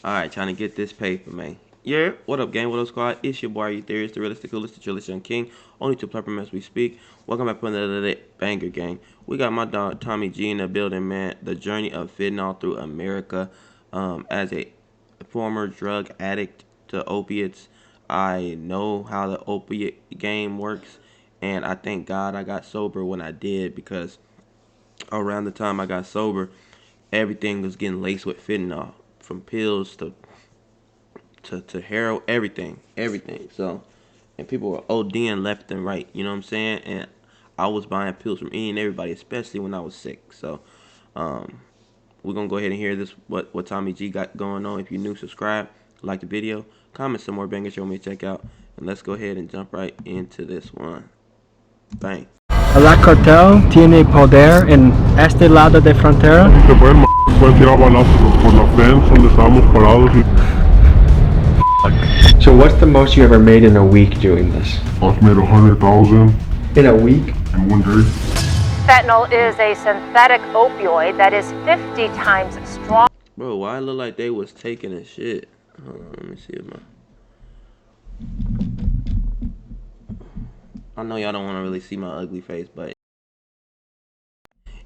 Alright, trying to get this paper, man. Yeah, what up, gang? What up, squad? It's your boy, Theorist, the realistic, coolest, the chillest young king. Only two platform as we speak. Welcome back to another banger, gang. We got my dog Tommy G in the building, man. The journey of fentanyl through America. As a former drug addict to opiates, I know how the opiate game works, and I thank God I got sober when I did, because around the time I got sober, everything was getting laced with fentanyl, from pills to heroin, everything. So, and people were ODing left and right, you know what I'm saying? And I was buying pills from any and everybody, especially when I was sick. So, we're gonna go ahead and hear this, what Tommy G got going on. If you're new, subscribe, like the video, comment some more bangers you want me to check out, and let's go ahead and jump right into this one. Bang. La cartel tiene poder en este lado de frontera. Se pueden tirar balazos por la fence donde estábamos parados. So what's the most you ever made in a week doing this? I've made 100,000 In a week? in one day. Fentanyl is a synthetic opioid that is 50 times stronger. Bro, why it look like they was taking a shit? Hold on, let me see if I know y'all don't want to really see my ugly face, but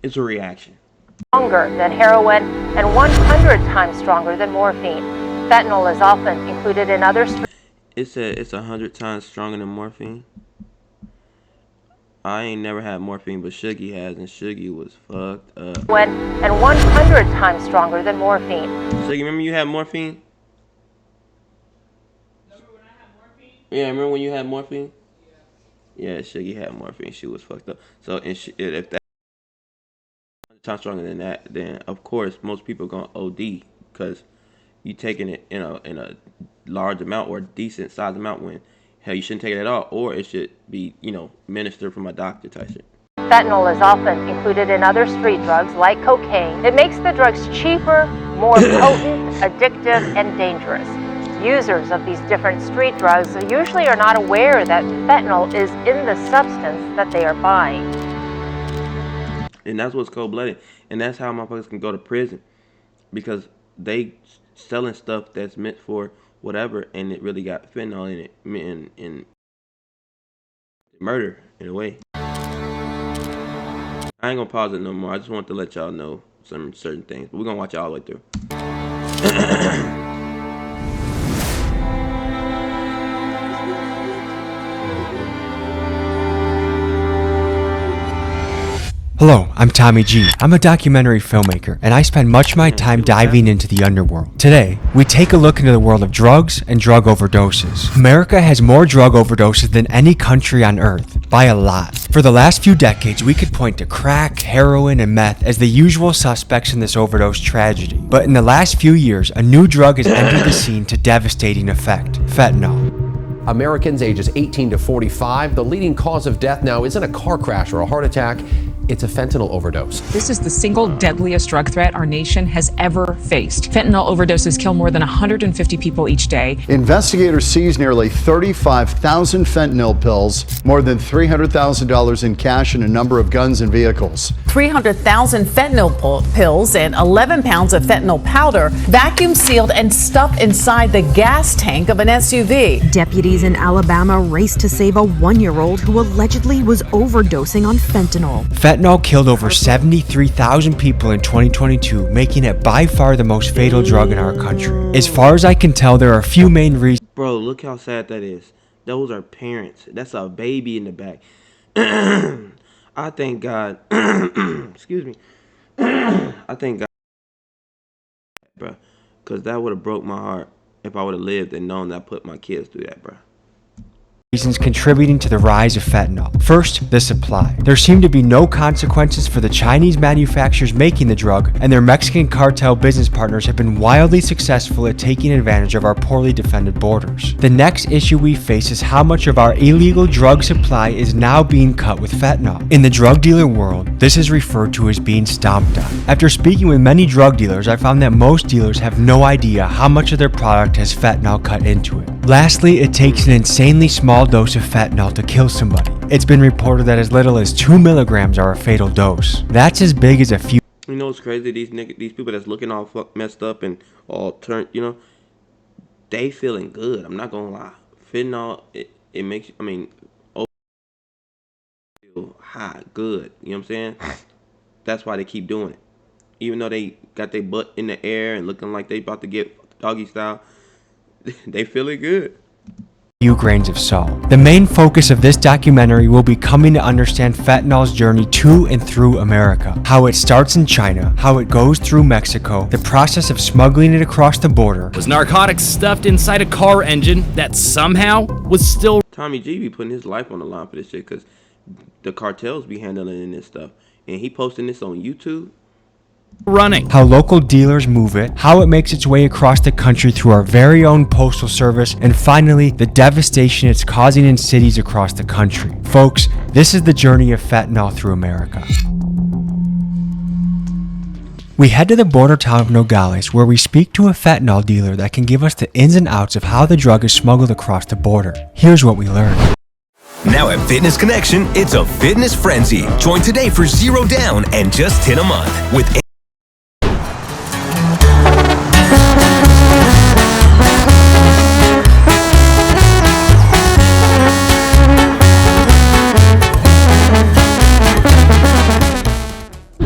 it's a reaction. Stronger than heroin and 100 times stronger than morphine. Fentanyl is often included in other It's 100 times stronger than morphine. I ain't never had morphine, but Shuggy has, and Shuggy was fucked up. and 100 times stronger than morphine. Shuggy, remember you had morphine? Remember when I had morphine? Yeah, remember when you had morphine? Yeah, Shuggy had morphine. She was fucked up. So, if that 100 times stronger than that, then of course most people gonna OD, because you taking it in a large amount or a decent size amount, when hell you shouldn't take it at all, or it should be ministered from a doctor type shit. Fentanyl is often included in other street drugs like cocaine. It makes the drugs cheaper, more potent, addictive, and dangerous. Users of these different street drugs usually are not aware that fentanyl is in the substance that they are buying. And that's what's cold-blooded, and that's how motherfuckers can go to prison, because they selling stuff that's meant for whatever, and it really got fentanyl in it, in murder in a way. I ain't gonna pause it no more. I just want to let y'all know some certain things, but we're gonna watch it all the way through. Hello, I'm Tommy G. I'm a documentary filmmaker, and I spend much of my time diving into the underworld. Today, we take a look into the world of drugs and drug overdoses. America has more drug overdoses than any country on earth, by a lot. For the last few decades, we could point to crack, heroin, and meth as the usual suspects in this overdose tragedy. But in the last few years, a new drug has entered the scene to devastating effect: fentanyl. Americans ages 18 to 45. The leading cause of death now isn't a car crash or a heart attack. It's a fentanyl overdose. This is the single deadliest drug threat our nation has ever faced. Fentanyl overdoses kill more than 150 people each day. Investigators seized nearly 35,000 fentanyl pills, more than $300,000 in cash, and a number of guns and vehicles. 300,000 fentanyl pills and 11 pounds of fentanyl powder vacuum sealed and stuffed inside the gas tank of an SUV. Deputies in Alabama raced to save a 1-year-old who allegedly was overdosing on fentanyl. Fentanyl killed over 73,000 people in 2022, making it by far the most fatal drug in our country. As far as I can tell, there are a few main reasons. Bro, look how sad that is. Those are parents. That's a baby in the back. I thank God. Excuse me. I thank God, bro, because that would have broke my heart if I would have lived and known that I put my kids through that, bro. Reasons contributing to the rise of fentanyl. First, the supply. There seem to be no consequences for the Chinese manufacturers making the drug, and their Mexican cartel business partners have been wildly successful at taking advantage of our poorly defended borders. The next issue we face is how much of our illegal drug supply is now being cut with fentanyl. In the drug dealer world, this is referred to as being stomped on. After speaking with many drug dealers, I found that most dealers have no idea how much of their product has fentanyl cut into it. Lastly, it takes an insanely small dose of fentanyl to kill somebody. It's been reported that as little as 2 milligrams are a fatal dose. That's as big as a few. You know what's crazy? These people that's looking all messed up and all turned, they feeling good. I'm not gonna lie. Fentanyl, it makes, feel high, good. You know what I'm saying? That's why they keep doing it. Even though they got their butt in the air and looking like they about to get doggy style, they feeling good. Few grains of salt. The main focus of this documentary will be coming to understand fentanyl's journey to and through America. How it starts in China, how it goes through Mexico, the process of smuggling it across the border. Was narcotics stuffed inside a car engine that somehow was still... Tommy G be putting his life on the line for this shit because the cartels be handling this stuff. And he posting this on YouTube. Running. How local dealers move it, how it makes its way across the country through our very own postal service, and finally, the devastation it's causing in cities across the country. Folks, this is the journey of fentanyl through America. We head to the border town of Nogales, where we speak to a fentanyl dealer that can give us the ins and outs of how the drug is smuggled across the border. Here's what we learned. Now at Fitness Connection, it's a fitness frenzy. Join today for $0 down and just $10 a month with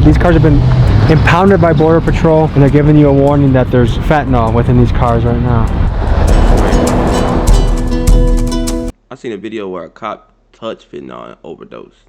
These cars have been impounded by Border Patrol, and they're giving you a warning that there's fentanyl within these cars right now. I seen a video where a cop touched fentanyl and overdosed.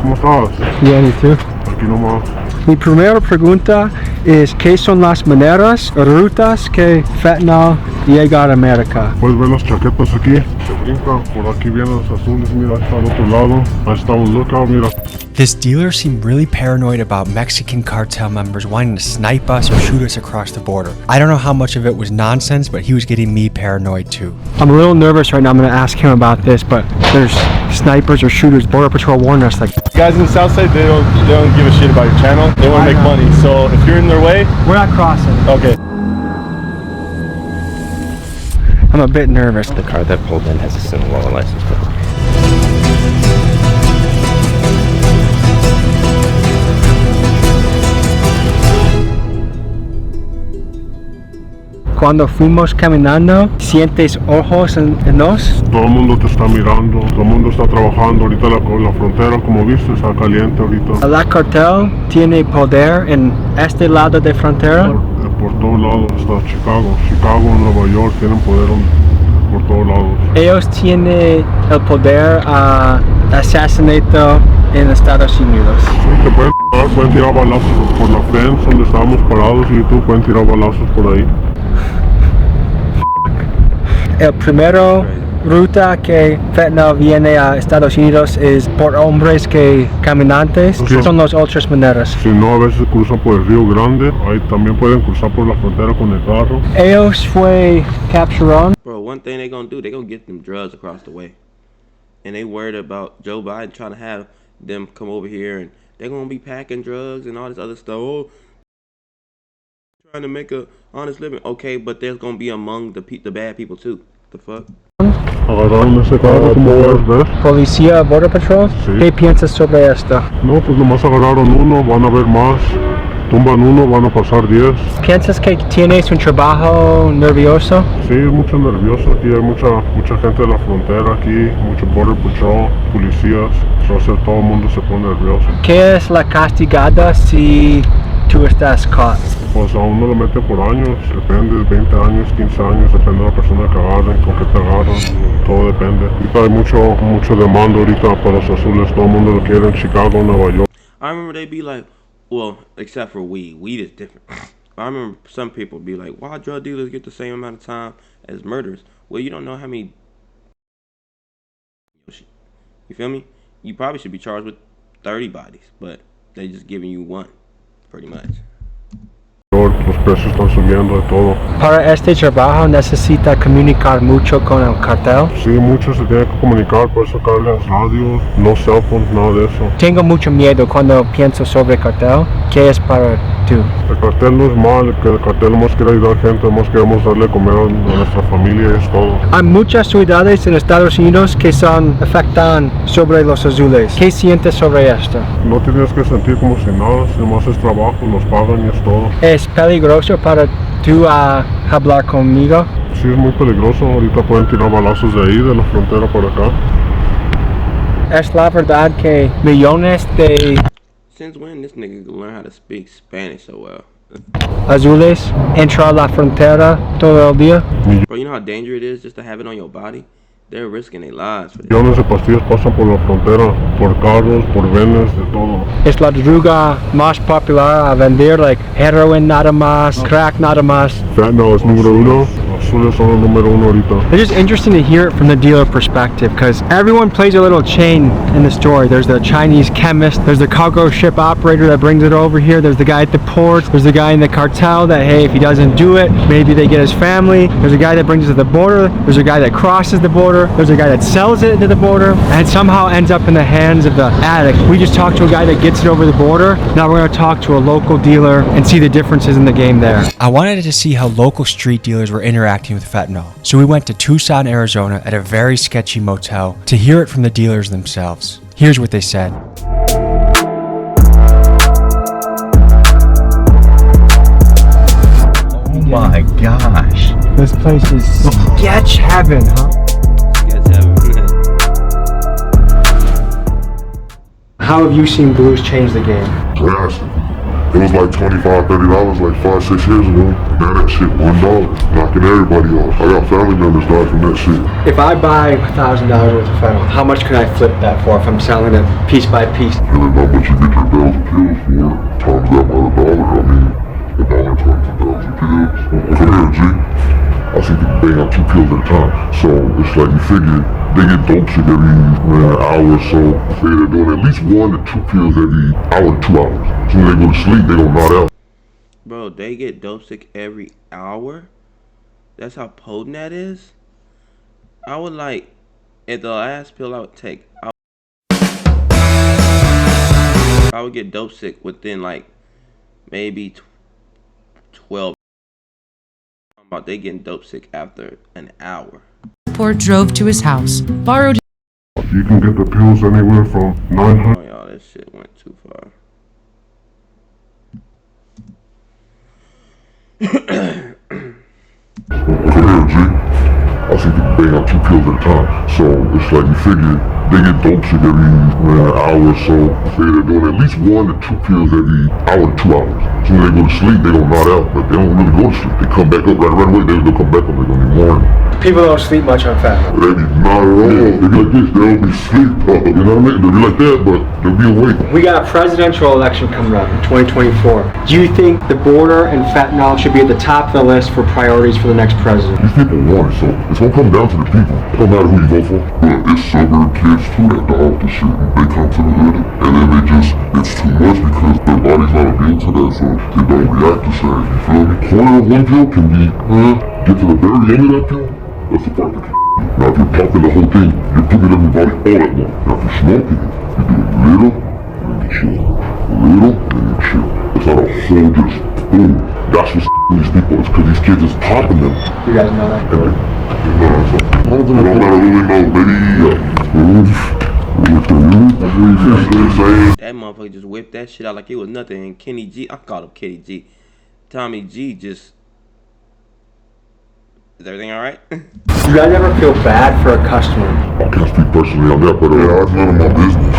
¿Cómo estás? Bien, ¿y tú? Aquí nomás. Mi primera pregunta es ¿qué son las maneras o rutas que fentanyl llega a América? Puedes ver las chaquetas aquí, se brincan, por aquí vienen los azules, mira, está al otro lado, ahí está un lookout, mira. This dealer seemed really paranoid about Mexican cartel members wanting to snipe us or shoot us across the border. I don't know how much of it was nonsense, but he was getting me paranoid too. I'm a little nervous right now. I'm going to ask him about this, but there's snipers or shooters. Border Patrol warned us. Like, guys in the south side, they don't give a shit about your channel. They want to make money. So if you're in their way, we're not crossing. Okay. I'm a bit nervous. The car that pulled in has a Sinaloa license plate. Cuando fuimos caminando, ¿sientes ojos en nos? Todo el mundo te está mirando, todo el mundo está trabajando. Ahorita la frontera, como viste, está caliente ahorita. La cartel tiene poder en este lado de frontera. Por todos lados está Chicago, Nueva York, tienen poder por todos lados. Ellos tienen el poder a asesinato en Estados Unidos. Sí, te pueden tirar balazos por la fence donde estábamos parados y tú pueden tirar balazos por ahí. El primero ruta que fentanyl viene a Estados Unidos es por hombres que caminantes. Sí. Son las otras maneras. Si no, a veces cruzan por el Río Grande. Ahí también pueden cruzar por la frontera con el carro. Ellos fue capturaron. Bro, one thing they gonna do, they gonna get them drugs across the way. And they worried about Joe Biden trying to have them come over here and they're gonna be packing drugs and all this other stuff. Oh, trying to make a honest living. Okay, but there's gonna be among the bad people too. The fuck? Agarraron ese carro, como puedes ver. Policía, Border Patrol. Sí. ¿Qué piensas sobre esto? No, pues nomás agarraron uno, van a ver más. Tumban uno, van a pasar 10. ¿Piensas que tienes un trabajo nervioso? Sí, mucho nervioso. Aquí hay mucha gente de la frontera aquí, mucho Border Patrol, policías. Entonces todo el mundo se pone nervioso. ¿Qué es la castigada si tú estás caught? Pues a uno lo mete por años, depende, 20 años, 15 años, depende de la persona que agarren, con que te agarran, todo depende. Ahorita hay mucho demanda ahorita para los azules, todo el mundo lo quiere en Chicago, Nueva York. I remember they be like, well, except for weed. Weed is different. I remember some people be like, why drug dealers get the same amount of time as murderers? Well, you don't know how many... You feel me? You probably should be charged with 30 bodies, but they just giving you one, pretty much. Los precios están subiendo de todo. Para este trabajo necesita comunicar mucho con el cartel. Sí, muchos se tienen que comunicar, por eso cargas radio, no cell phones, nada de eso. Tengo mucho miedo cuando pienso sobre cartel. ¿Qué es para tú? El cartel no es mal, que el cartel más quiere ayudar a gente, más queremos darle de comer a nuestra familia, es todo. Hay muchas ciudades en Estados Unidos que afectan sobre los azules. ¿Qué sientes sobre esto? No tienes que sentir como si nada, si más es trabajo, nos pagan y es todo. ¿Es peligroso para tú hablar conmigo? Sí, es muy peligroso, ahorita pueden tirar balazos de ahí, de la frontera por acá. Es la verdad que millones de Since when this nigga can learn how to speak Spanish so well? azules entran a la frontera todo el día? Bro, you know how dangerous it is just to have it on your body? They're risking their lives for this. Millones de pastillas pasan por la frontera, por carros, por venes, de todo. Es la droga más popular a vender, like heroin nada más, crack nada más. Fentanyl es número uno, los azules son el número uno ahorita. It's just interesting to hear it from the dealer perspective because everyone plays a little chain in the story. There's the Chinese chemist, there's the cargo ship operator that brings it over here, there's the guy at the port, there's the guy in the cartel that, hey, if he doesn't do it, maybe they get his family. There's a guy that brings it to the border, there's a guy that crosses the border, there's a guy that sells it to the border, and it somehow ends up in the hands of the addict. We just talked to a guy that gets it over the border. Now we're going to talk to a local dealer and see the differences in the game there. I wanted to see how local street dealers were interacting with fentanyl, so we went to Tucson, Arizona at a very sketchy motel to hear it from the dealers themselves. Here's what they said. Oh my gosh. This place is sketch heaven, huh? How have you seen blues change the game? Drastic. It was like $25, $30 like 5-6 years ago. Now that shit $1, knocking everybody off. I got family members died from that shit. If I buy $1,000 worth of fentanyl, how much can I flip that for if I'm selling it piece by piece? Really not much you get your bills and pills for. Times that by the dollar, I mean, $1 times 1,000 pills. Come here, G. I see people bang out 2 pills at a time. So it's like you figure they get dope shit every hour or so. Say they're doing at least 1 to 2 pills every hour to 2 hours. As soon as they go to sleep, they don't nod out. Bro, they get dope sick every hour? That's how potent that is? I would like, at the last pill I would take, I would get dope sick within like maybe 12. About they getting dope sick after an hour. Port drove to his house, borrowed. You can get the pills anywhere from 900. Oh y'all, that shit went too far. Come here, G. I see people bang out 2 pills at a time. So it's like you figure they get dope shit every hour or so. Say they're doing at least 1 to 2 pills every hour to 2 hours. As soon as they go to sleep, they don't nod out, but they don't really go to sleep. They come back up right away. They'll come back up like on the morning. People don't sleep much on fentanyl. They be not at all. They be like this. They don't be sleep. You know what I mean? They'll be like that, but they'll be awake. We got a presidential election coming up in 2024. Do you think the border and fentanyl should be at the top of the list for priorities for the next president? These people want it, so it's gonna come down to the people. It don't matter who you vote for. But it's suburb kids too that die off the shit. They come to the hood, and then it's too much because their body's not immune to that, so they don't react the same. You feel me? Corner of one pill can be, get to the very end of that pill. That's the part that can. Now if you're popping the whole thing, you're putting everybody all at once. Now if you're smoking it, you do a little, and then you chill. A little, and then you chill. It's not a whole just boom. That's what's these people. It's because these kids is popping them. You guys know that? And it don't matter who we know, baby. That motherfucker just whipped that shit out like it was nothing. And Kenny G, I called him Kenny G. Tommy G just. Is everything alright? You guys ever feel bad for a customer? I can't speak personally on that, but it's none of my business.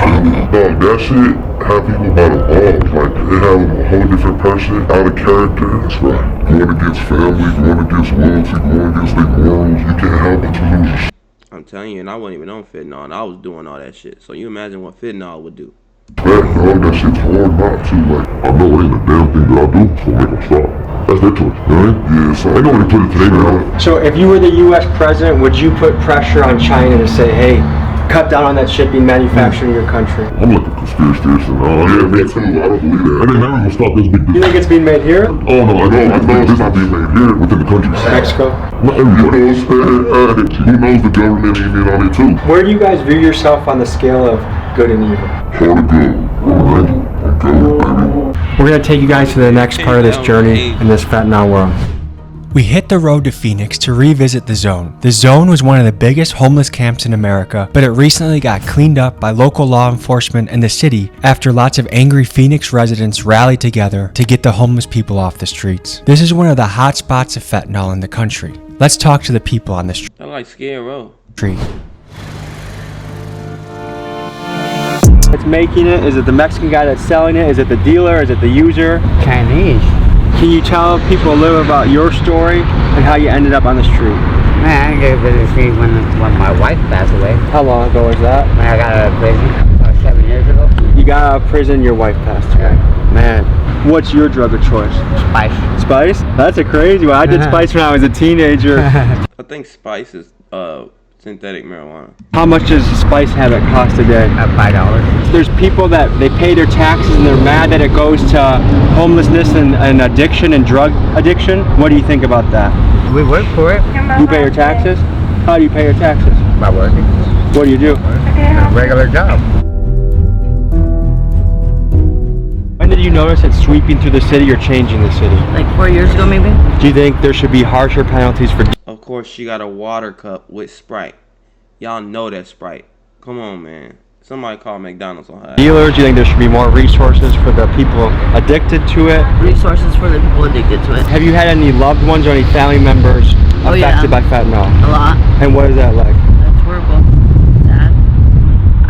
Dog, that shit have people by the balls. Like, they have a whole different person, out of character. That's right. Going against family, going against loyalty, going against their morals. You can't help but to lose your shit. I'm telling you, and I wasn't even on fentanyl, and I was doing all that shit. So you imagine what fentanyl would do. Dog, that shit's hard not to. Like, I know it ain't a damn thing that I do, so make them stop. That's their choice, right? Yeah, so I know when they put it today, man. So if you were the U.S. president, would you put pressure on China to say, hey, cut down on that shit being manufactured in your country? I'm like a conspiracy theorist and all. Yeah, me too. I don't believe that. And they never gonna stop this big deal. You think it's being made here? Oh no, I know it's not being made here within the country. Mexico? Not everybody else. Who knows the government ain't in on it too? Where do you guys view yourself on the scale of good and evil? Hard to go. Alright, I'm going, baby. We're gonna take you guys to the next part of this journey in this fentanyl world. We hit the road to Phoenix to revisit the Zone. The Zone was one of the biggest homeless camps in America, but it recently got cleaned up by local law enforcement and the city after lots of angry Phoenix residents rallied together to get the homeless people off the streets. This is one of the hot spots of fentanyl in the country. Let's talk to the people on the street. I like Skid Row. It's making it? Is it the Mexican guy that's selling it? Is it the dealer? Is it the user? Chinese. Can you tell people a little about your story and how you ended up on the street? Man, I gave it to see when my wife passed away. How long ago was that? When I got out of prison, about 7 years ago. You got out of prison, your wife passed away. Man, what's your drug of choice? Spice. Spice? That's a crazy one. I did spice when I was a teenager. I think spice is synthetic marijuana. How much does a spice habit cost a day? $5. There's people that they pay their taxes and they're mad that it goes to homelessness and addiction and drug addiction. What do you think about that? We work for it. You pay your taxes? How do you pay your taxes? By working. What do you do? A regular job. When did you notice it sweeping through the city or changing the city? Like 4 years ago, maybe. Do you think there should be harsher penalties for... Of course, she got a water cup with Sprite. Y'all know that Sprite. Come on, man. Somebody call McDonald's on her. Dealers, do you think there should be more resources for the people addicted to it? Resources for the people addicted to it. Have you had any loved ones or any family members affected by fentanyl? A lot. And what is that like? That's horrible. Sad.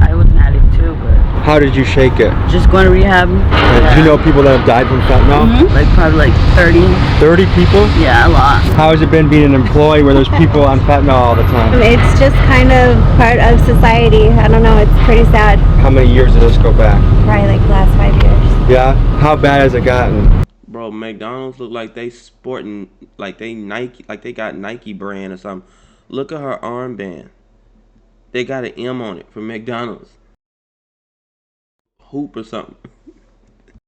I was an addict too, but... How did you shake it? Just going to rehab. Do you know people that have died from fentanyl? Like probably like 30. 30 people? Yeah, a lot. How has it been being an employee where there's people on fentanyl all the time? It's just kind of part of society. I don't know, it's pretty sad. How many years did this go back? Probably like the last 5 years. Yeah? How bad has it gotten? Bro, McDonald's look like they sporting, like they Nike, like they got Nike brand or something. Look at her armband. They got an M on it for McDonald's. Hoop or something.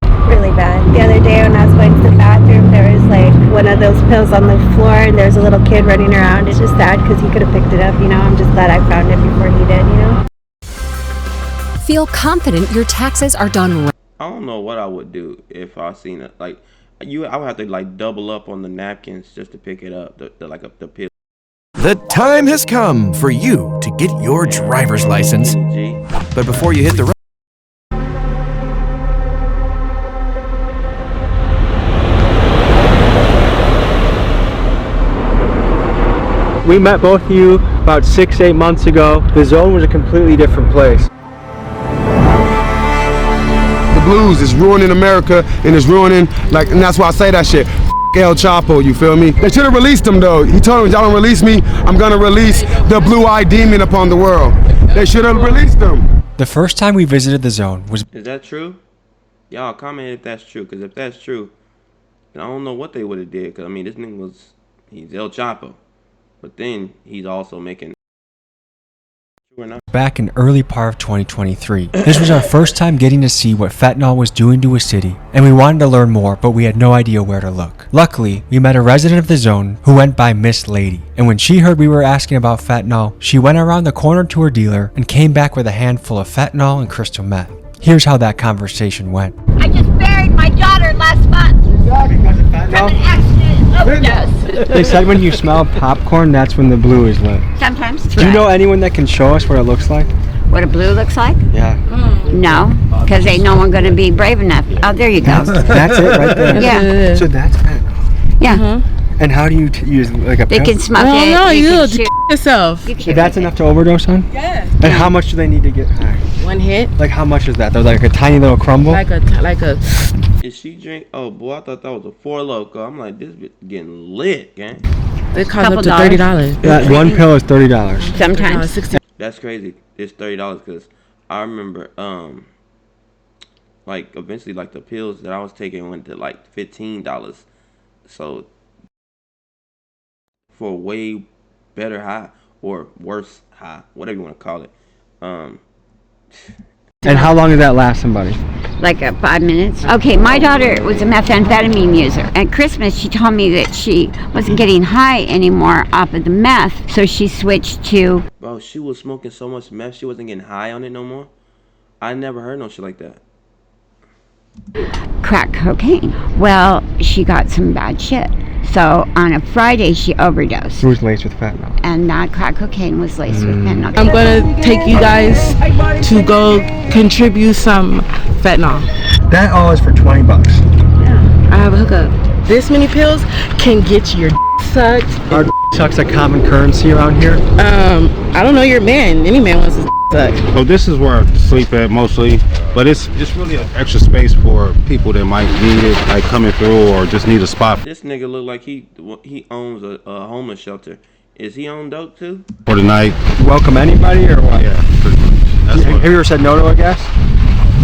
Really bad. The other day when I was going to the bathroom, there was like one of those pills on the floor and there's a little kid running around. It's just sad because he could have picked it up, you know. I'm just glad I found it before he did, you know. Feel confident your taxes are done right. I don't know what I would do if I seen it. Like I would have to like double up on the napkins just to pick it up. The pill. The time has come for you to get your driver's license. But before you hit the road, We met both of you about 6-8 months ago. The Zone was a completely different place. The blues is ruining America and it's ruining, like, and that's why I say that shit. El Chapo, you feel me? They should have released him though. He told him, y'all don't release me, I'm gonna release the blue-eyed demon upon the world. They should have released him. The first time we visited the Zone was... Is that true? Y'all comment if that's true, because if that's true, then I don't know what they would have did, because I mean, this nigga he's El Chapo. But then he's also making... Back in early part of 2023. This was our first time getting to see what fentanyl was doing to a city, and we wanted to learn more, but we had no idea where to look. Luckily, we met a resident of the Zone who went by Miss Lady, and when she heard we were asking about fentanyl, she went around the corner to her dealer and came back with a handful of fentanyl and crystal meth. Here's how that conversation went. I just buried my daughter last month. Because of fentanyl? From an accident overdose. They said when you smell popcorn, that's when the blue is lit. Sometimes. Do you know anyone that can show us what it looks like? What a blue looks like? Yeah. No, because ain't no one going to be brave enough. Oh, there you go. That's it right there. Yeah. So that's fentanyl. Yeah. And how do you use like a They pill? can smoke it. No, you can just shoot yourself. You can So shoot that's with enough to overdose on? Yes. And how much do they need to get high? One hit. Like how much is that? They're like a tiny little crumble? Like a. Is she drink? Oh boy, I thought that was a Four Loko. I'm like, this bitch getting lit, gang. It costs up to $30. That one pill is $30. Sometimes. 60. That's crazy. It's $30 because I remember, like eventually, like the pills that I was taking went to like $15. So for a way better high or worse high, whatever you want to call it. And how long does that last somebody? Like 5 minutes. Okay, my daughter was a methamphetamine user. At Christmas, she told me that she wasn't getting high anymore off of the meth, so she switched to... Bro, she was smoking so much meth, she wasn't getting high on it no more. I never heard no shit like that. Crack cocaine. Well, she got some bad shit. So on a Friday, she overdosed. It was laced with fentanyl. And that crack cocaine was laced with fentanyl. I'm going to take you guys to go contribute some fentanyl. That all is for 20 bucks. I have a hookup. This many pills can get your sucked. Our sucks a common currency around here. I don't know your man. Any man wants his sucked. So this is where I sleep at mostly, but it's just really an extra space for people that might need it, like coming through or just need a spot. This nigga look like he owns a homeless shelter. Is he on dope too? For the night. Welcome anybody or what? Yeah, pretty much. Have you ever said no to a guest?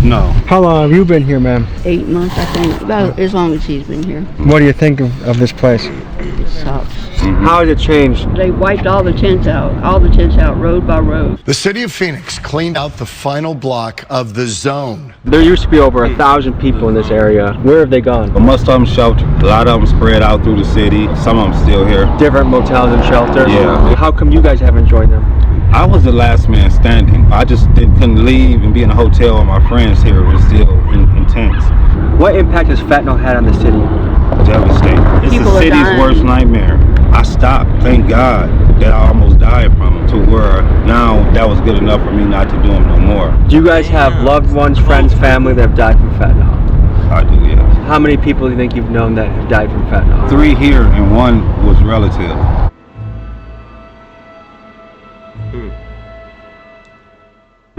No. How long have you been here, ma'am? 8 months, I think. About as long as he's been here. What do you think of this place? It sucks. How has it changed? They wiped all the tents out, road by road. The city of Phoenix cleaned out the final block of the zone. There used to be over 1,000 people in this area. Where have they gone? But most of them sheltered. A lot of them spread out through the city. Some of them still here. Different motels and shelters? Yeah. How come you guys haven't joined them? I was the last man standing. I just couldn't leave and be in a hotel with my friends here. It was still intense. What impact has fentanyl had on the city? Devastating. It's the city's worst nightmare. I stopped, thank God, that I almost died from it, to where now that was good enough for me not to do them no more. Do you guys have loved ones, friends, family that have died from fentanyl? I do, yes. How many people do you think you've known that have died from fentanyl? 3 here and 1 was relative.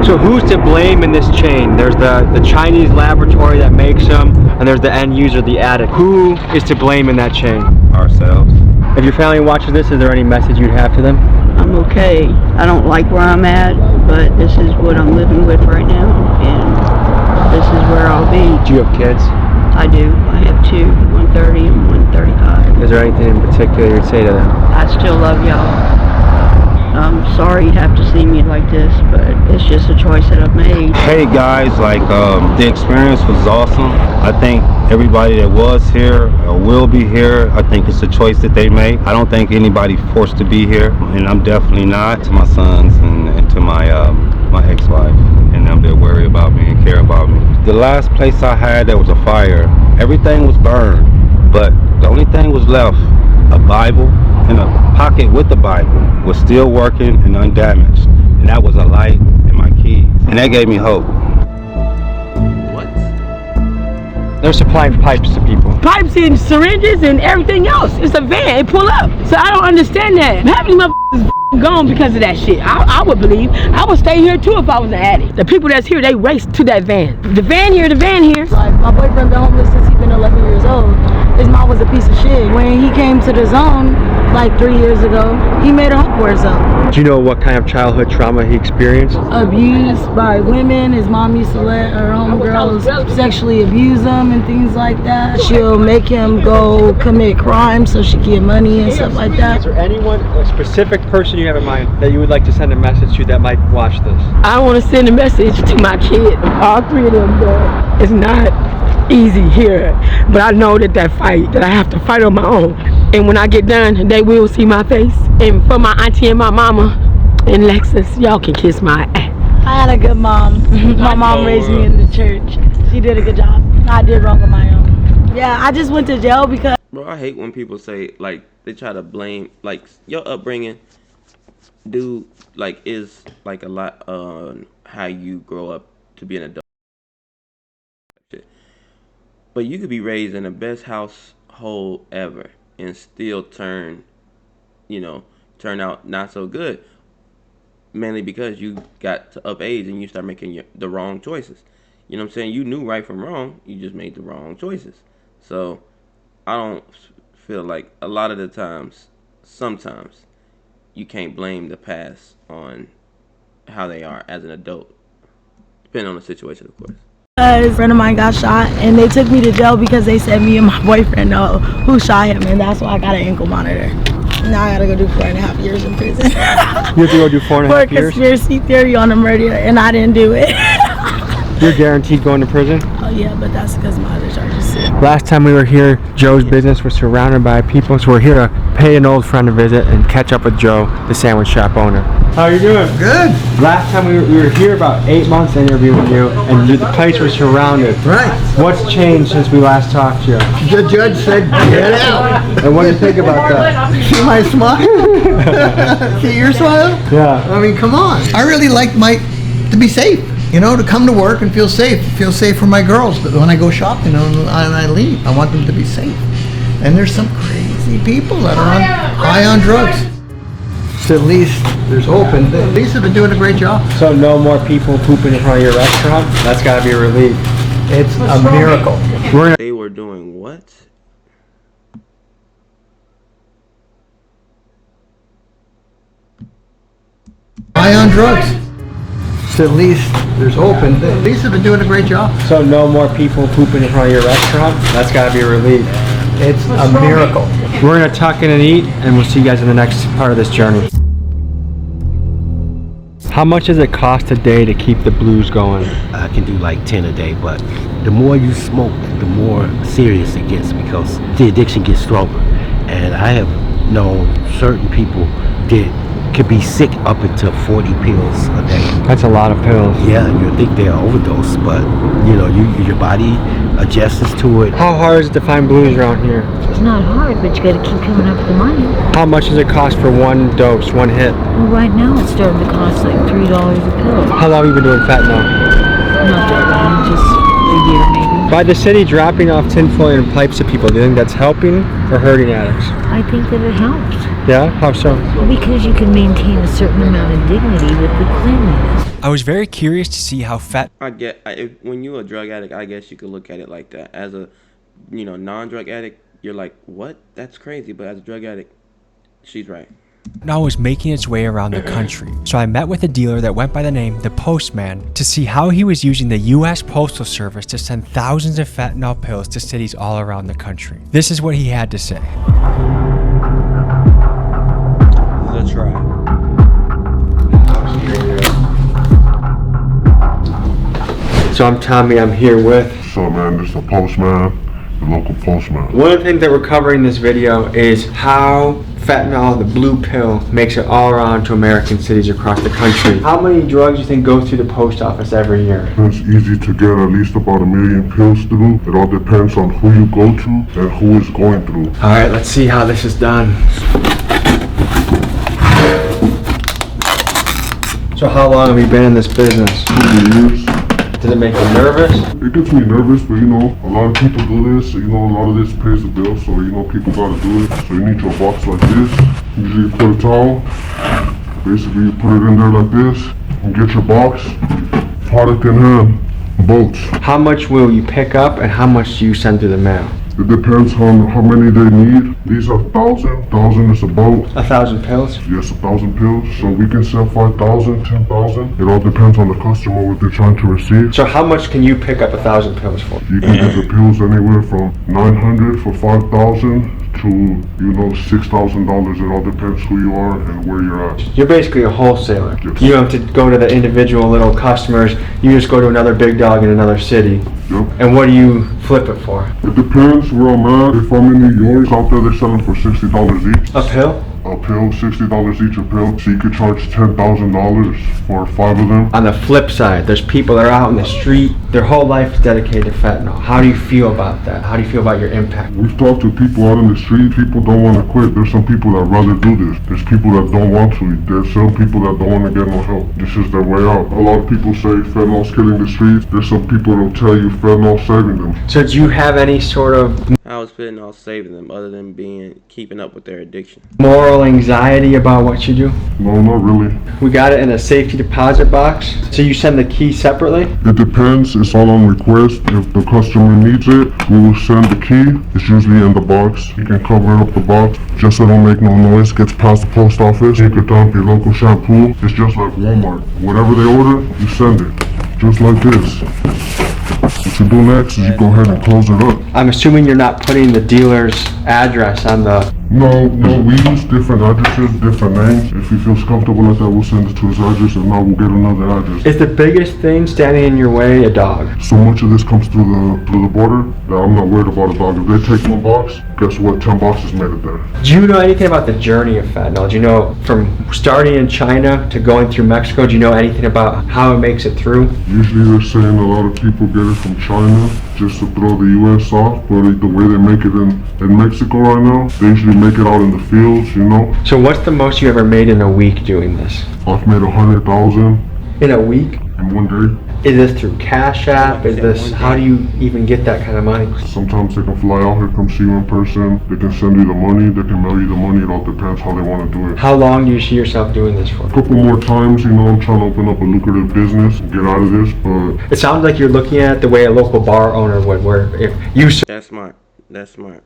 So who's to blame in this chain? There's the Chinese laboratory that makes them, and there's the end user, the addict. Who is to blame in that chain? Ourselves. If your family watches this, is there any message you'd have to them? I'm okay. I don't like where I'm at, but this is what I'm living with right now, and this is where I'll be. Do you have kids? I do. I have 2, 130 and 135. Is there anything in particular you'd say to them? I still love y'all. I'm sorry you have to see me like this, but it's just a choice that I've made. Hey guys, the experience was awesome. I think everybody that was here or will be here, I think it's a choice that they make. I don't think anybody forced to be here, and I'm definitely not. To my sons and to my my ex-wife and them that worry about me and care about me. The last place I had, there was a fire. Everything was burned, but the only thing was left, a Bible and a pocket with the Bible was still working and undamaged, and that was a light and my keys, and that gave me hope. They're supplying pipes to people. Pipes and syringes and everything else. It's a van. It pull up. So I don't understand that. Half of these motherfuckers gone because of that shit. I would believe. I would stay here too if I was an addict. The people that's here, they race to that van. The van here, the van here. Like, my boyfriend been homeless since he's been 11 years old. His mom was a piece of shit. When he came to the zone, like 3 years ago, he made a home for himself. Do you know what kind of childhood trauma he experienced? Abused by women. His mom used to let her homegirls sexually abuse him and things like that. She'll make him go commit crimes so she can get money and stuff like that. Is there anyone, a specific person you have in mind that you would like to send a message to that might watch this? I want to send a message to my kid. All 3 of them, but it's not easy here. But I know that fight, that I have to fight on my own. And when I get done, they will see my face. And for my auntie and my mama and Lexus, y'all can kiss my ass. I had a good mom. My mom raised me in the church. She did a good job. I did wrong on my own. Yeah, I just went to jail because... Bro, I hate when people say, like, they try to blame, like, your upbringing, dude, like, is, like, a lot on how you grow up to be an adult. But you could be raised in the best household ever and still turn out not so good. Mainly because you got to up age and you start making the wrong choices. You know what I'm saying? You knew right from wrong. You just made the wrong choices. So I don't feel like a lot of the times, sometimes, you can't blame the past on how they are as an adult. Depending on the situation, of course. A friend of mine got shot and they took me to jail because they said me and my boyfriend know who shot him, and that's why I got an ankle monitor. Now I gotta go do 4.5 years in prison. You have to go do 4.5 years? For conspiracy theory on a murder, and I didn't do it. You're guaranteed going to prison? Oh Yeah, but that's because my other charges. Last time we were here, Joe's business was surrounded by people, so we're here to pay an old friend a visit and catch up with Joe, the sandwich shop owner. How are you doing? Good. Last time we were here about 8 months interviewing you, and the place was surrounded. Right. What's changed since we last talked to you? The judge said, get out. And what do you think about that? See my smile? See your smile? Yeah. I mean, come on. I really like to be safe. You know, to come to work and feel safe. Feel safe for my girls. But when I go shopping and I leave, I want them to be safe. And there's some crazy people that are high on drugs. So at least there's hope, and at least have been doing a great job. So no more people pooping in front of your restaurant? That's got to be a relief. It's a miracle. They were doing what? High on drugs. So at least there's hope, and at least have been doing a great job. So no more people pooping in front of your restaurant? That's got to be a relief. It's a miracle. We're going to tuck in and eat, and we'll see you guys in the next part of this journey. How much does it cost a day to keep the blues going? I can do like 10 a day, but the more you smoke, the more serious it gets because the addiction gets stronger. And I have known certain people that could be sick up until 40 pills a day. That's a lot of pills. Yeah, you think they're overdose, but you know, your body adjusts to it. How hard is it to find blues around here? It's not hard, but you gotta keep coming up with the money. How much does it cost for one dose, one hit? Well, right now it's starting to cost like $3 a pill. How long have you been doing fentanyl? Not that long, just a year maybe. By the city dropping off tinfoil and pipes to people, do you think that's helping or hurting addicts? I think that it helps. Yeah? How so? Because you can maintain a certain amount of dignity with the cleanliness. I was very curious to see how When you're a drug addict, I guess you could look at it like that. As a, non-drug addict, you're like, what? That's crazy. But as a drug addict, she's right. Fentanyl was making its way around the country, so I met with a dealer that went by the name The Postman to see how he was using the U.S. Postal Service to send thousands of fentanyl pills to cities all around the country. This is what he had to say. Let's try. So I'm Tommy, I'm here with... So man, this is the postman, the local postman. One of the things that we're covering in this video is how fentanyl, the blue pill, makes it all around to American cities across the country. How many drugs do you think go through the post office every year? It's easy to get at least about 1 million pills through. It all depends on who you go to and who is going through. Alright, let's see how this is done. So how long have you been in this business? 2 years. Does it make you nervous? It gets me nervous, but a lot of people do this, so a lot of this pays the bill, so people gotta do it. So you need your box like this. Usually you put a towel, basically you put it in there like this, and get your box, product in hand, boats. How much will you pick up and how much do you send through the mail? It depends on how many they need. These are 1,000. 1,000 is a boat. 1,000 pills? Yes, 1,000 pills. So we can sell 5,000, 10,000. It all depends on the customer what they're trying to receive. So how much can you pick up 1,000 pills for? You can get the pills anywhere from 900 for 5,000 to $6,000. It all depends who you are and where you're at. You're basically a wholesaler. Yes. You don't have to go to the individual little customers. You just go to another big dog in another city. Yep. And what do you flip it for? It depends where I'm at. If I'm in New York, out there they're selling for $60 each. A pill? A pill, $60 each a pill. So you could charge $10,000 for 5 of them. On the flip side, there's people that are out in the street, their whole life is dedicated to fentanyl. How do you feel about that? How do you feel about your impact? We've talked to people out in the street. People don't want to quit. There's some people that rather do this. There's people that don't want to. There's some people that don't want to get no help. This is their way out. A lot of people say fentanyl's killing the streets. There's some people that'll tell you fentanyl's saving them. So do you have any sort of... How is fentanyl saving them other than keeping up with their addiction? moral anxiety about what you do? No, not really. We got it in a safety deposit box. So you send the key separately? It depends. It's all on request. If the customer needs it, we will send the key. It's usually in the box. You can cover up the box just so it don't make no noise. Gets past the post office. You can dump your local shampoo. It's just like Walmart. Whatever they order, you send it. Just like this. What you do next is you go ahead and close it up. I'm assuming you're not putting the dealer's address on the No, we use different addresses, different names. If he feels comfortable with that, we'll send it to his address. If not, we'll get another address. Is the biggest thing standing in your way a dog? So much of this comes through the border that I'm not worried about a dog. If they take one box, guess what? 10 boxes made it there. Do you know anything about the journey of fentanyl? Do you know from starting in China to going through Mexico, do you know anything about how it makes it through? Usually they're saying a lot of people get it from China just to throw the U.S. off, but the way they make it in Mexico right now, they usually make it out in the fields, you know? So what's the most you ever made in a week doing this? I've made 100,000. In a week? In one day. Is this through Cash App? Is this, how do you even get that kind of money? Sometimes they can fly out here, come see you in person. They can send you the money, they can mail you the money. It all depends how they want to do it. How long do you see yourself doing this for? A couple more times, you know, I'm trying to open up a lucrative business and get out of this, but... It sounds like you're looking at it the way a local bar owner would, where if you That's smart. That's smart.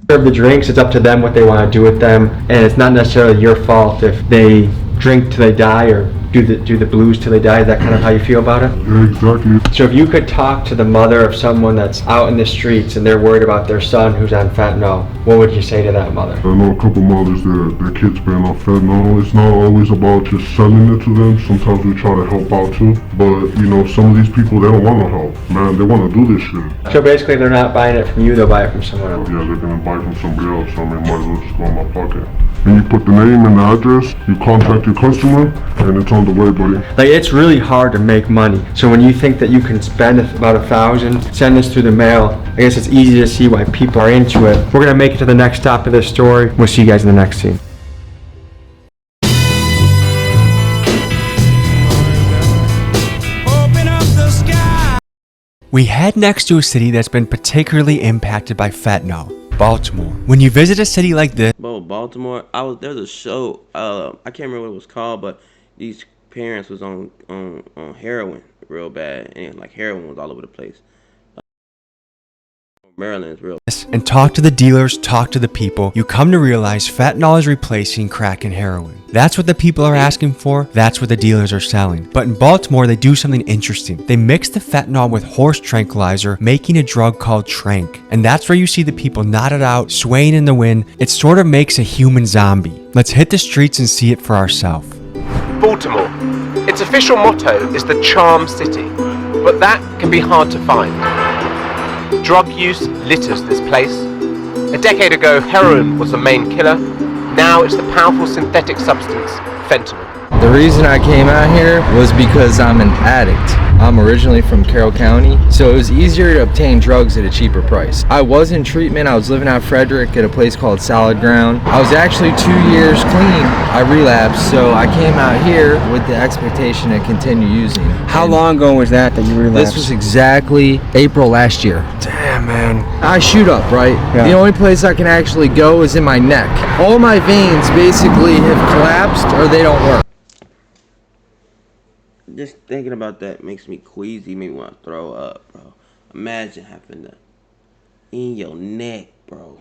serve the drinks, it's up to them what they want to do with them, and it's not necessarily your fault if they drink till they die or do the blues till they die. Is that kind of how you feel about it? Yeah, exactly. So if you could talk to the mother of someone that's out in the streets and they're worried about their son who's on fentanyl, what would you say to that mother? I know a couple mothers that their kids been on fentanyl. It's not always about just selling it to them. Sometimes we try to help out too. But, you know, some of these people, they don't want to help. Man, they want to do this shit. So basically they're not buying it from you, they'll buy it from someone else. Yeah, they're going to buy from somebody else. So I mean, might as well just go in my pocket. And you put the name and the address, you contact your customer, and it's on the way, buddy. Like, it's really hard to make money. So when you think that you can spend about $1,000, send this through the mail, I guess it's easy to see why people are into it. We're gonna make it to the next stop of this story. We'll see you guys in the next scene. We head next to a city that's been particularly impacted by fentanyl, Baltimore. When you visit a city like this, Baltimore, there's a show, I can't remember what it was called, but these parents was on heroin real bad, and like heroin was all over the place. Maryland is real. And talk to the dealers, talk to the people, you come to realize fentanyl is replacing crack and heroin. That's what the people are asking for, that's what the dealers are selling. But in Baltimore, they do something interesting. They mix the fentanyl with horse tranquilizer, making a drug called Trank. And that's where you see the people knotted out, swaying in the wind. It sort of makes a human zombie. Let's hit the streets and see it for ourselves. Baltimore. Its official motto is the Charm City, but that can be hard to find. Drug use litters this place. A decade ago, heroin was the main killer. Now it's the powerful synthetic substance, fentanyl. The reason I came out here was because I'm an addict. I'm originally from Carroll County, so it was easier to obtain drugs at a cheaper price. I was in treatment. I was living out Frederick at a place called Salad Ground. I was actually 2 years clean. I relapsed, so I came out here with the expectation to continue using. How long ago was that you relapsed? This was exactly April last year. Damn, man. I shoot up, right? Yeah. The only place I can actually go is in my neck. All my veins basically have collapsed or they don't work. Just thinking about that makes me queasy, make me want to throw up, bro. Imagine having that in your neck, bro.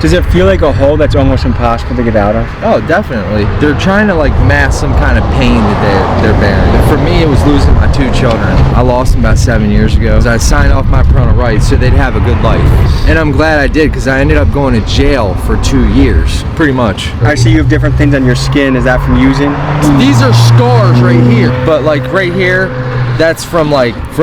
Does it feel like a hole that's almost impossible to get out of? Oh, definitely. They're trying to like mask some kind of pain that they're bearing. And for me, it was losing my 2 children. I lost them about 7 years ago. I signed off my parental rights so they'd have a good life. And I'm glad I did because I ended up going to jail for 2 years, pretty much. I see you have different things on your skin. Is that from using? These are scars right here. But like right here, that's from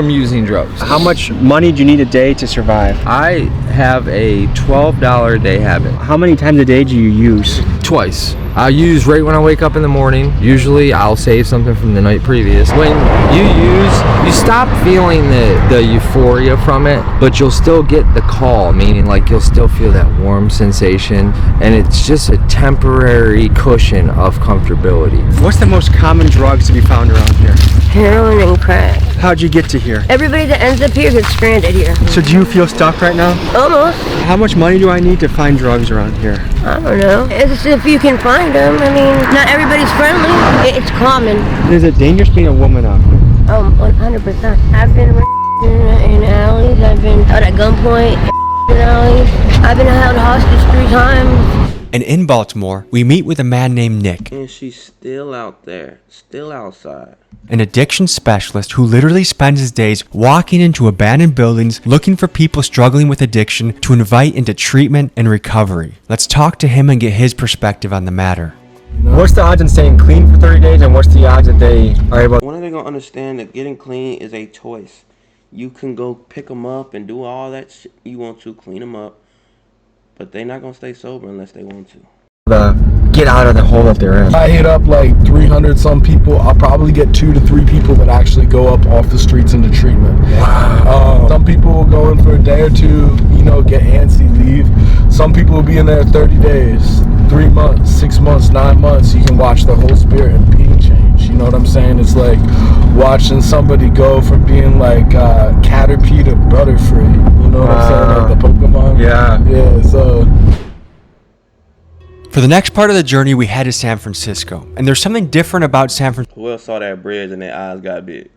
using drugs. How much money do you need a day to survive? I have a $12 a day habit. How many times a day do you use? Twice. I use right when I wake up in the morning. Usually I'll save something from the night previous. When you use, you stop feeling the euphoria from it, but you'll still get the call, meaning like you'll still feel that warm sensation, and it's just a temporary cushion of comfortability. What's the most common drugs to be found around here? Heroin and crack. How'd you get to here? Everybody that ends up here gets stranded here. So do you feel stuck right now? Almost. How much money do I need to find drugs around here? I don't know. It's if you can find them. I mean, not everybody's friendly. It's common. Is it dangerous being a woman out here? 100%. I've been in alleys. I've been held at gunpoint in alleys. I've been held hostage 3 times. And in Baltimore, we meet with a man named Nick. And she's still out there, still outside. an addiction specialist who literally spends his days walking into abandoned buildings looking for people struggling with addiction to invite into treatment and recovery. Let's talk to him and get his perspective on the matter. What's the odds in staying clean for 30 days, and what's the odds that they are able? When are they gonna understand that getting clean is a choice? You can go pick them up and do all that shit you want to, clean them up, but they're not gonna stay sober unless they want to. Get out of the hole that they're in. I hit up like 300 some people. I'll probably get 2 to 3 people that actually go up off the streets into treatment. Wow. Some people will go in for a day or two, you know, get antsy, leave. Some people will be in there 30 days, 3 months, 6 months, 9 months. You can watch the whole spirit and being change. You know what I'm saying? It's like watching somebody go from being like Caterpie to Butterfree. You know what I'm saying? Like the Pokemon. Yeah. Yeah. So. For the next part of the journey, we head to San Francisco, and there's something different about San Francisco. Who else saw that bridge and their eyes got big?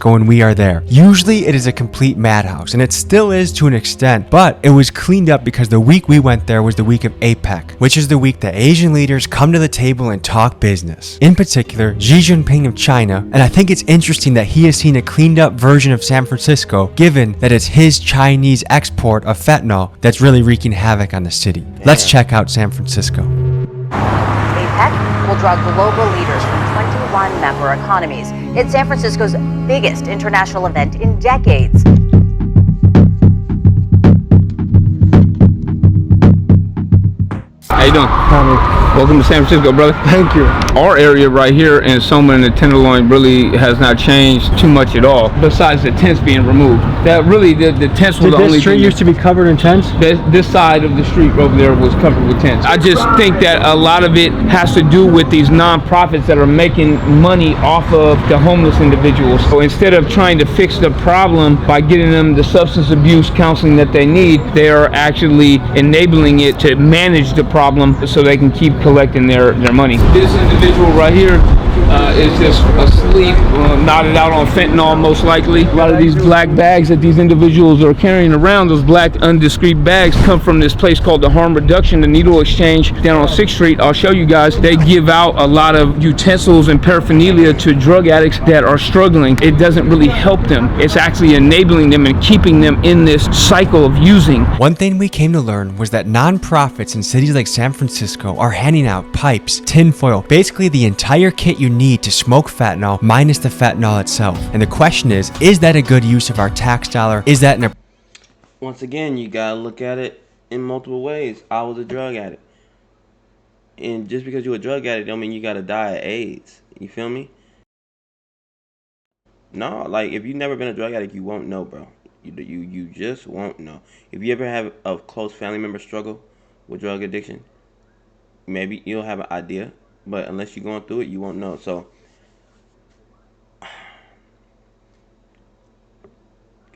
And we are there. Usually it is a complete madhouse, and it still is to an extent, but it was cleaned up because the week we went there was the week of APEC, which is the week that Asian leaders come to the table and talk business. In particular, Xi Jinping of China, and I think it's interesting that he has seen a cleaned up version of San Francisco, given that it's his Chinese export of fentanyl that's really wreaking havoc on the city. Let's check out San Francisco. APEC will draw global leaders from 21 member economies. It's San Francisco's biggest international event in decades. How you doing? Tommy. Welcome to San Francisco, brother. Thank you. Our area right here in Soma and the Tenderloin really has not changed too much at all, besides the tents being removed. That really, the tents were the only thing. This street used to be covered in tents? This side of the street over there was covered with tents. I just think that a lot of it has to do with these nonprofits that are making money off of the homeless individuals. So instead of trying to fix the problem by getting them the substance abuse counseling that they need, they are actually enabling it to manage the problem so they can keep collecting their money. This individual right here is just asleep, nodded out on fentanyl most likely. A lot of these black bags that these individuals are carrying around, those black undiscreet bags, come from this place called the Harm Reduction, the Needle Exchange down on 6th Street. I'll show you guys. They give out a lot of utensils and paraphernalia to drug addicts that are struggling. It doesn't really help them. It's actually enabling them and keeping them in this cycle of using. One thing we came to learn was that nonprofits in cities like San Francisco are handing out pipes, tinfoil, basically the entire kit you need to smoke fentanyl minus the fentanyl itself. And the question is that a good use of our tax dollar? Is that an... Once again, you gotta look at it in multiple ways. I was a drug addict. And just because you're a drug addict don't mean you gotta die of AIDS. You feel me? No, like if you've never been a drug addict, you won't know, bro. You just won't know. If you ever have a close family member struggle with drug addiction, maybe you'll have an idea, but unless you're going through it, you won't know. So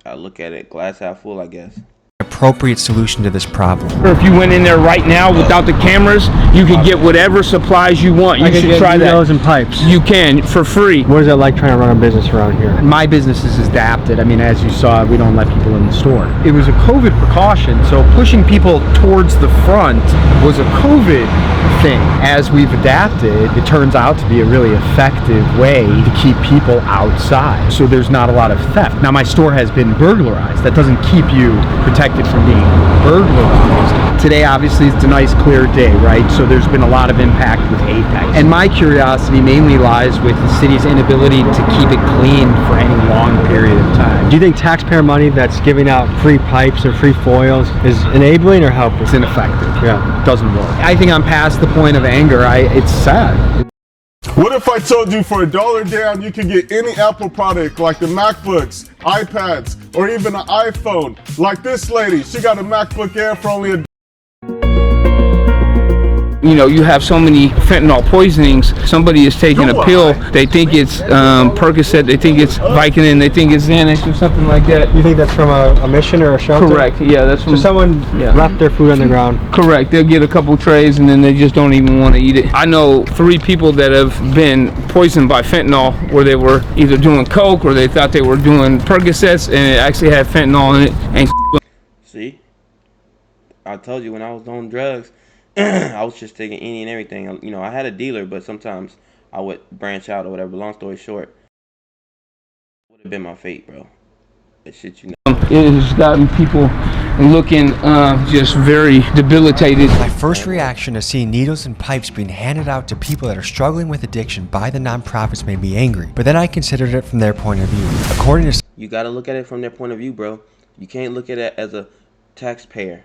I look at it glass half full, I guess. Appropriate solution to this problem. If you went in there right now without the cameras, you could get whatever supplies you want. You should try that. Needles and pipes. You can for free. What is it like trying to run a business around here? My business is adapted. I mean, as you saw, we don't let people in the store. It was a COVID precaution, so pushing people towards the front was a COVID thing. As we've adapted, it turns out to be a really effective way to keep people outside. So there's not a lot of theft. Now, my store has been burglarized. That doesn't keep you protected from being burglarized. Today, obviously, it's a nice clear day, right? So there's been a lot of impact with APEC. And my curiosity mainly lies with the city's inability to keep it clean for any long period of time. Do you think taxpayer money that's giving out free pipes or free foils is enabling or helping? It's ineffective. Yeah. It doesn't work. I think I'm past the point of anger. It's sad. What if I told you for $1 down you can get any Apple product like the MacBooks, iPads, or even an iPhone? Like this lady, she got a MacBook Air for only $1. You know, you have so many fentanyl poisonings. Somebody is taking a pill. They think it's Percocet. They think it's Vicodin. They think it's Xanax or something like that. You think that's from a mission or a shelter? Correct. Yeah, that's from. So someone left their food on the ground. Correct. They'll get a couple trays and then they just don't even want to eat it. I know 3 people that have been poisoned by fentanyl, where they were either doing coke or they thought they were doing Percocets and it actually had fentanyl in it. And see, I told you when I was on drugs. I was just taking any and everything. You know, I had a dealer, but sometimes I would branch out or whatever. Long story short, It'd been my fate, bro. That shit, you know. It has gotten people looking just very debilitated. My first reaction to seeing needles and pipes being handed out to people that are struggling with addiction by the nonprofits made me angry, but then I considered it from their point of view. According to you gotta look at it from their point of view, bro. You can't look at it as a taxpayer,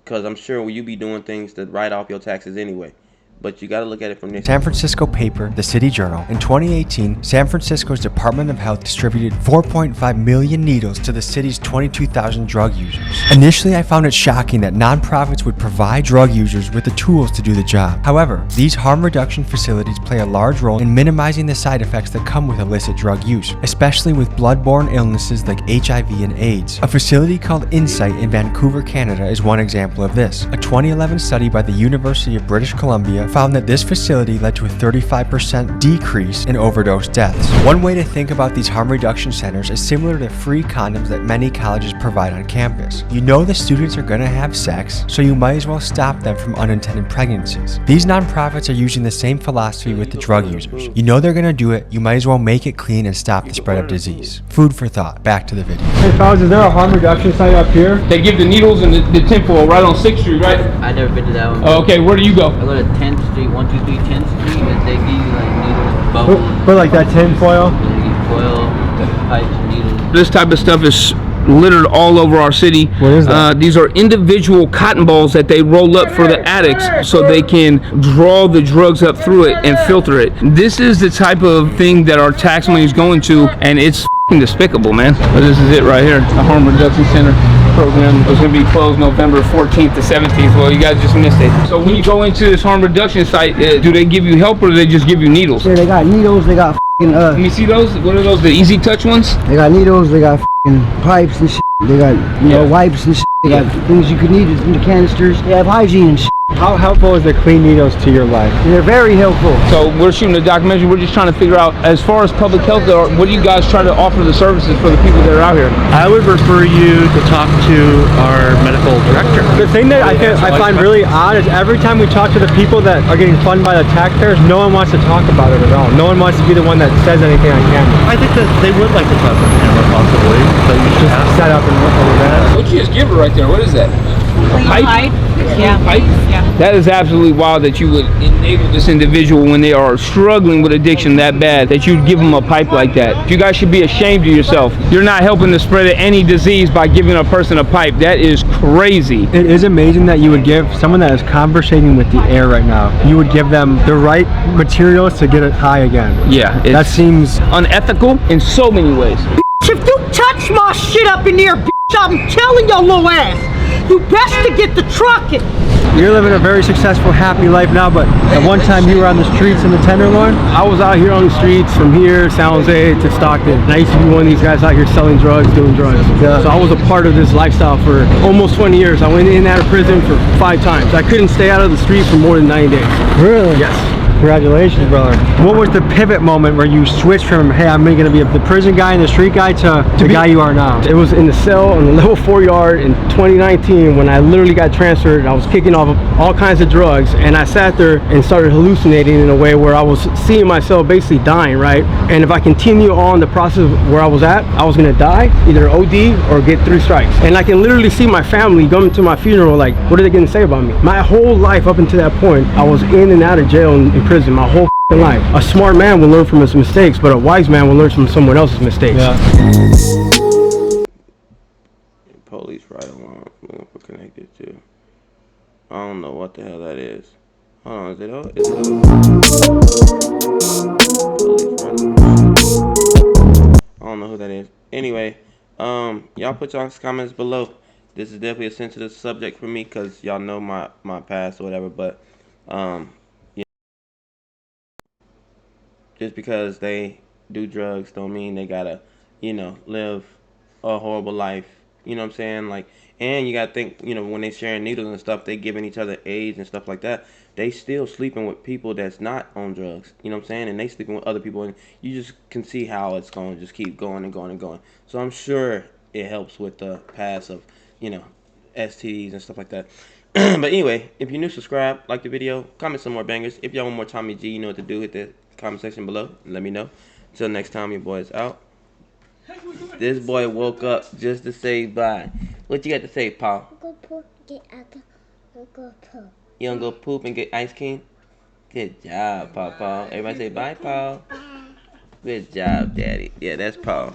because I'm sure you be doing things to write off your taxes anyway. But you gotta look at it from this. San Francisco paper, the City Journal, in 2018, San Francisco's Department of Health distributed 4.5 million needles to the city's 22,000 drug users. Initially, I found it shocking that nonprofits would provide drug users with the tools to do the job. However, these harm reduction facilities play a large role in minimizing the side effects that come with illicit drug use, especially with bloodborne illnesses like HIV and AIDS. A facility called Insight in Vancouver, Canada is one example of this. A 2011 study by the University of British Columbia found that this facility led to a 35% decrease in overdose deaths. One way to think about these harm reduction centers is similar to free condoms that many colleges provide on campus. You know the students are going to have sex, so you might as well stop them from unintended pregnancies. These nonprofits are using the same philosophy with the drug users. You know they're going to do it, you might as well make it clean and stop the spread of disease. Food for thought. Back to the video. Hey fellas, is there a harm reduction site up here? They give the needles in the tinfoil right on 6th Street, right? I've never been to that one. Oh, okay, where do you go? I go to 10th Street, 123 10th Street, and they give you like needles, bubbles. But like that tin foil? They give you foil, pipes, and needles. This type of stuff is littered all over our city. What is that? These are individual cotton balls that they roll up for the addicts so they can draw the drugs up through it and filter it. This is the type of thing that our tax money is going to, and it's f***ing despicable, man. But this is it right here, the Harm Reduction Center program was going to be closed November 14th to 17th. Well, you guys just missed it. So when you go into this harm reduction site, do they give you help or do they just give you needles? Yeah, they got needles, they got Let me see those. What are those, the easy touch ones? they got needles, they got pipes and shit. They got, wipes and shit. They got things you could need in the canisters. They have hygiene and shit. How helpful is the clean needles to your life? They're very helpful. So we're shooting a documentary. We're just trying to figure out, as far as public health, what do you guys try to offer the services for the people that are out here? I would refer you to talk to our medical director. The thing that I find really odd is every time we talk to the people that are getting funded by the taxpayers, no one wants to talk about it at all. No one wants to be the one that says anything on camera. I think that they would like to talk on camera possibly, but you should just set up and that. What you just give her right there? What is that? Pipe? Yeah. Pipe? Yeah. That is absolutely wild that you would enable this individual when they are struggling with addiction that bad, that you'd give them a pipe like that. You guys should be ashamed of yourself. You're not helping the spread of any disease by giving a person a pipe. That is crazy. It is amazing that you would give someone that is conversating with the air right now, you would give them the right materials to get it high again. Yeah. That seems unethical in so many ways. If you touch my shit up in here, I'm telling your little ass, you best to get the truck. You're living a very successful, happy life now, but at one time you were on the streets in the Tenderloin? I was out here on the streets from here, San Jose to Stockton. And I used to be one of these guys out here selling drugs, doing drugs. Yeah. So I was a part of this lifestyle for almost 20 years. I went in and out of prison for 5 times. I couldn't stay out of the street for more than 90 days. Really? Yes. Congratulations, brother. What was the pivot moment where you switched from, hey, I'm going to be the prison guy and the street guy to the guy you are now? It was in the cell on the level 4 yard in 2019 when I literally got transferred. I was kicking off all kinds of drugs, and I sat there and started hallucinating in a way where I was seeing myself basically dying, right? And if I continue on the process where I was at, I was going to die, either OD or get 3 strikes. And I can literally see my family coming to my funeral like, what are they going to say about me? My whole life up until that point, I was in and out of jail and prison my whole life. A smart man will learn from his mistakes, but a wise man will learn from someone else's mistakes. Yeah. Police right along. We're connected to. I don't know what the hell that is. Hold on, is it up? Is it up? Police right along. I don't know who that is. Anyway, y'all put y'all's comments below. This is definitely a sensitive subject for me because y'all know my past or whatever, but just because they do drugs don't mean they gotta, live a horrible life. You know what I'm saying? Like, and you gotta think, when they sharing needles and stuff, they giving each other AIDS and stuff like that. They still sleeping with people that's not on drugs. You know what I'm saying? And they sleeping with other people, and you just can see how it's going to just keep going and going and going. So I'm sure it helps with the pass of, STDs and stuff like that. But anyway, if you're new, subscribe, like the video, comment some more bangers. If y'all want more Tommy G, you know what to do. Hit the comment section below and let me know. Until next time, your boy is out. This boy woke up just to say bye. What you got to say, Paul? You gonna go poop and get ice cream? Good job, Paul. Everybody say bye, Paul. Good job, Daddy. Yeah, that's Paul.